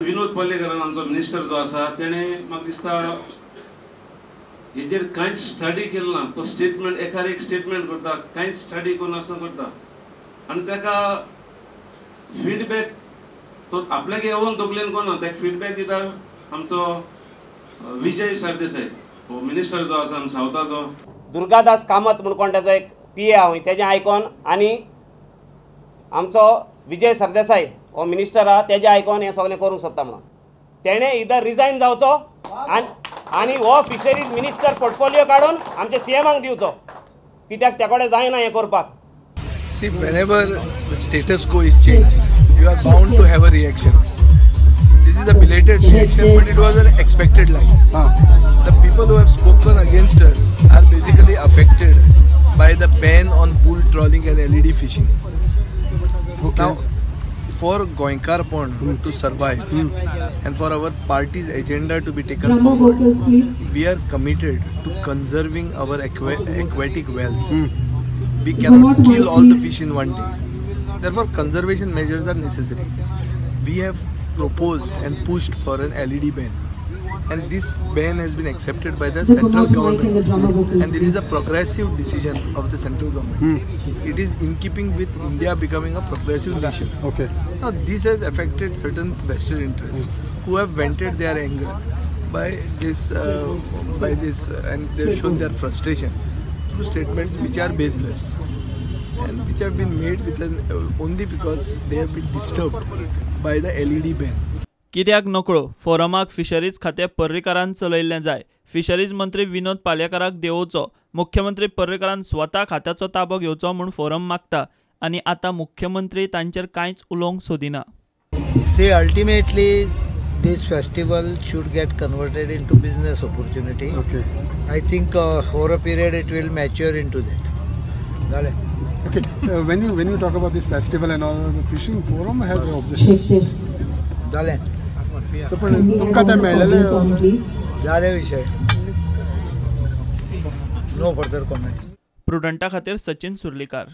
विनोद पालेकरान आमचो मिनिस्टर जो आसा तेणे म्हाका दिसता हेजेर कांयच स्टडी केलो ना. तो स्टेटमेंट एकार एक स्टेटमेंट करता, कांयच स्टडी करून आसतना करता आनी ताका फीडबॅक तो आपल्याक येवन तकलेन कोना ताका फीडबॅक दिता आमचो विजय सरदेसाय हो मिनिस्टर जो आसा सावथाचो. दुर्गादास कामत म्हणून कोण ताचो एक PA हांव तेजें आयकोन आनी आमचो विजय सरदेसाय हो मिनिस्टर आहा तेजें आयकोन हें सगळें करूंक सोदता म्हणून तेणें इधर रिजायन जावचो आनी हो फिशरीज मिनिस्टर पोर्टफोलियो काडून आमच्या CMाक दिवचो कित्याक ते कडेन जायना हें करपाक. See, whenever the status quo is changed, you are bound to have a reaction. This is a belated reaction, but it was an expected line. The people who have spoken against us are basically affected by the ban on bull trawling and LED fishing. Now, for Goenkar Pond to survive and for our party's agenda to be taken forward, we are committed to conserving our aquatic wealth. We cannot kill all the fish in one day. Therefore, conservation measures are necessary. We have proposed and pushed for an LED ban, and this ban has been accepted by the central government, and it is a progressive decision of the central government. It is in keeping with India becoming a progressive nation. Okay. Now, this has affected certain vested interests who have vented their anger by this, and they have shown their frustration through statements which are baseless and which have been made with only because they have been disturbed by the LED ban. कित्याक नकळो फोरमाक fisheries खातें पर्रीकारान चलयल्लें जाय. Fisheries मंत्री विनोद पालेकराक देंवोवचो. मुख्यमंत्री पर्रीकारान स्वता खात्याचो ताबो घेवचो म्हूण फोरम मागता आनी आतां मुख्यमंत्री तांचेर कांयच उलोवंक सोदिना. See, ultimately this festival should get converted into business opportunity. Okay. I think over a period it will mature into that. Okay. When you talk about this festival and all, the fishing forum has objectives. So, पण तुमकां ते मेळलेले झाले विषय. No further comment. प्रुडंटा खातीर सचिन सुर्लीकार.